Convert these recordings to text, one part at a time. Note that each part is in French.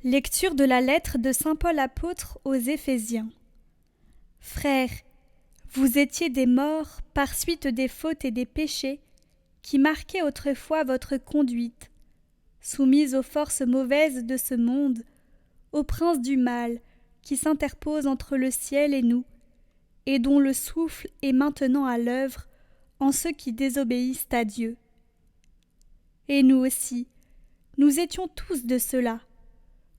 Lecture de la lettre de saint Paul apôtre aux Éphésiens. Frères, vous étiez des morts par suite des fautes et des péchés qui marquaient autrefois votre conduite, soumise aux forces mauvaises de ce monde, au prince du mal qui s'interpose entre le ciel et nous, et dont le souffle est maintenant à l'œuvre en ceux qui désobéissent à Dieu. Et nous aussi, nous étions tous de ceux-là,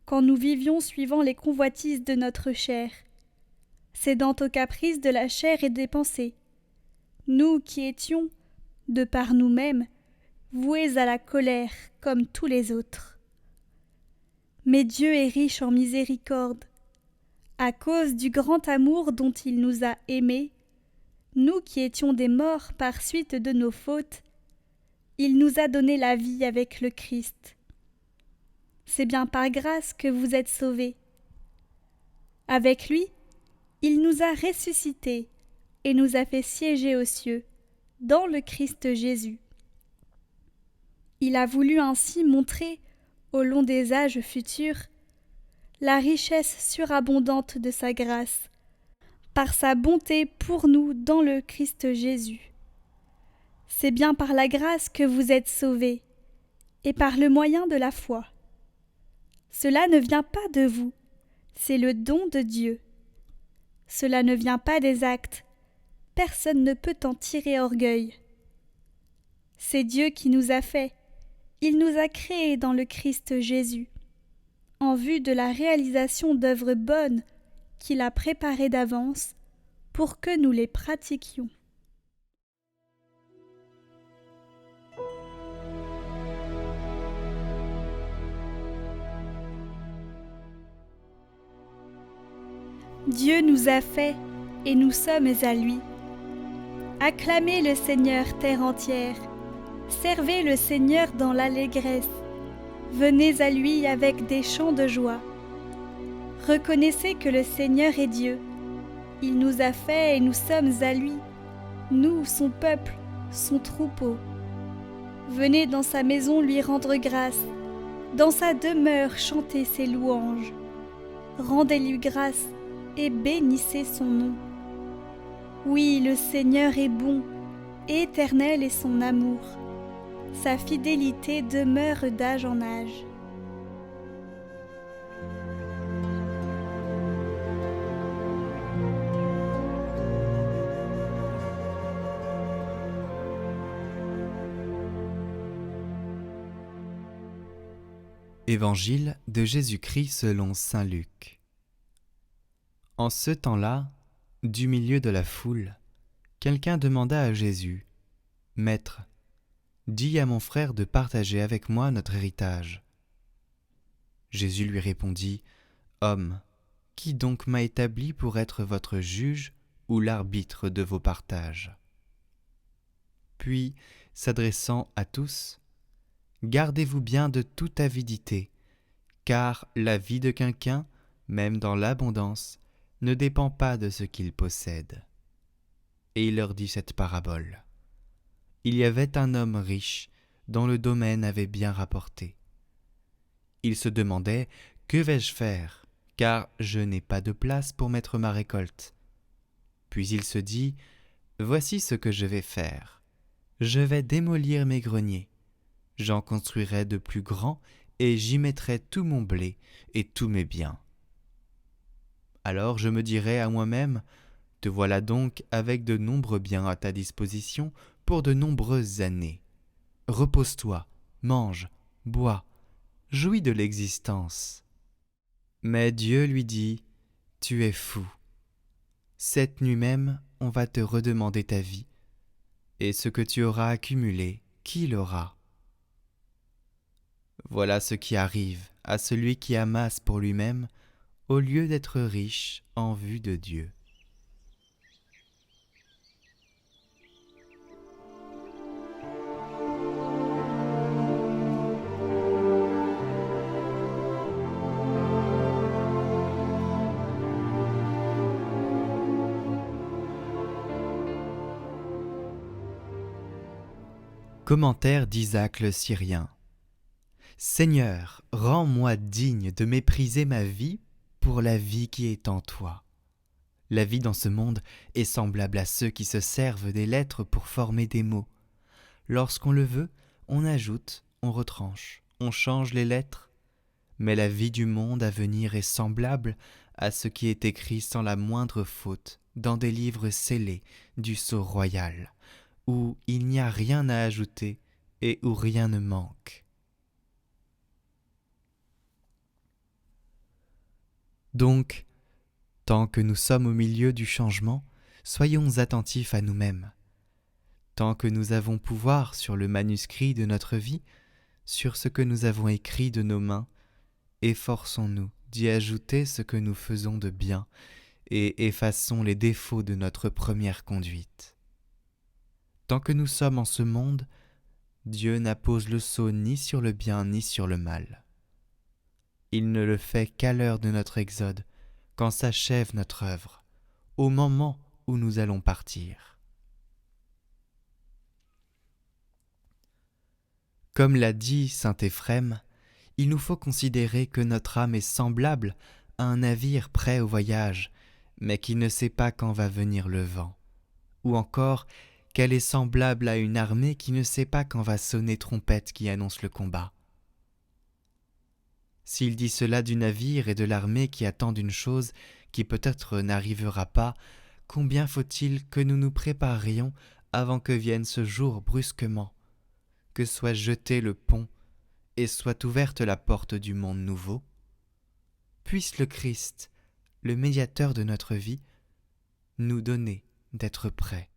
quand nous vivions suivant les convoitises de notre chair, cédant aux caprices de la chair et des pensées, nous qui étions, de par nous-mêmes, voués à la colère comme tous les autres. Mais Dieu est riche en miséricorde. À cause du grand amour dont il nous a aimés, nous qui étions des morts par suite de nos fautes, il nous a donné la vie avec le Christ. C'est bien par grâce que vous êtes sauvés. Avec lui, il nous a ressuscités et nous a fait siéger aux cieux, dans le Christ Jésus. Il a voulu ainsi montrer, au long des âges futurs, la richesse surabondante de sa grâce, par sa bonté pour nous dans le Christ Jésus. C'est bien par la grâce que vous êtes sauvés, et par le moyen de la foi. Cela ne vient pas de vous, c'est le don de Dieu. Cela ne vient pas des actes, personne ne peut en tirer orgueil. C'est Dieu qui nous a fait, il nous a créés dans le Christ Jésus, en vue de la réalisation d'œuvres bonnes qu'il a préparées d'avance pour que nous les pratiquions. Dieu nous a fait et nous sommes à lui. Acclamez le Seigneur terre entière, servez le Seigneur dans l'allégresse, venez à lui avec des chants de joie. Reconnaissez que le Seigneur est Dieu, il nous a fait et nous sommes à lui, nous son peuple, son troupeau. Venez dans sa maison lui rendre grâce, dans sa demeure chanter ses louanges. Rendez-lui grâce et bénissez son nom. Oui, le Seigneur est bon, éternel est son amour. Sa fidélité demeure d'âge en âge. Évangile de Jésus-Christ selon saint Luc. En ce temps-là, du milieu de la foule, quelqu'un demanda à Jésus : « Maître, dis à mon frère de partager avec moi notre héritage. » Jésus lui répondit : « Homme, qui donc m'a établi pour être votre juge ou l'arbitre de vos partages ?» Puis, s'adressant à tous, « Gardez-vous bien de toute avidité, car la vie de quelqu'un, même dans l'abondance, ne dépend pas de ce qu'il possède. » Et il leur dit cette parabole. Il y avait un homme riche dont le domaine avait bien rapporté. Il se demandait : « Que vais-je faire, car je n'ai pas de place pour mettre ma récolte. » Puis il se dit : « Voici ce que je vais faire. Je vais démolir mes greniers. J'en construirai de plus grands et j'y mettrai tout mon blé et tous mes biens. Alors je me dirai à moi-même : te voilà donc avec de nombreux biens à ta disposition pour de nombreuses années. Repose-toi, mange, bois, jouis de l'existence. » Mais Dieu lui dit : « Tu es fou. Cette nuit même, on va te redemander ta vie, et ce que tu auras accumulé, qui l'aura ? » Voilà ce qui arrive à celui qui amasse pour lui-même au lieu d'être riche en vue de Dieu. Commentaire d'Isaac le Syrien. Seigneur, rends-moi digne de mépriser ma vie pour la vie qui est en toi. La vie dans ce monde est semblable à ceux qui se servent des lettres pour former des mots. Lorsqu'on le veut, on ajoute, on retranche, on change les lettres. Mais la vie du monde à venir est semblable à ce qui est écrit sans la moindre faute dans des livres scellés du sceau royal, où il n'y a rien à ajouter et où rien ne manque. Donc, tant que nous sommes au milieu du changement, soyons attentifs à nous-mêmes. Tant que nous avons pouvoir sur le manuscrit de notre vie, sur ce que nous avons écrit de nos mains, efforçons-nous d'y ajouter ce que nous faisons de bien et effaçons les défauts de notre première conduite. Tant que nous sommes en ce monde, Dieu n'appose le sceau ni sur le bien ni sur le mal. Il ne le fait qu'à l'heure de notre exode, quand s'achève notre œuvre, au moment où nous allons partir. Comme l'a dit saint Éphrem, il nous faut considérer que notre âme est semblable à un navire prêt au voyage, mais qui ne sait pas quand va venir le vent, ou encore qu'elle est semblable à une armée qui ne sait pas quand va sonner trompette qui annonce le combat. S'il dit cela du navire et de l'armée qui attendent une chose qui peut-être n'arrivera pas, combien faut-il que nous nous préparions avant que vienne ce jour brusquement, que soit jeté le pont et soit ouverte la porte du monde nouveau? Puisse le Christ, le médiateur de notre vie, nous donner d'être prêts.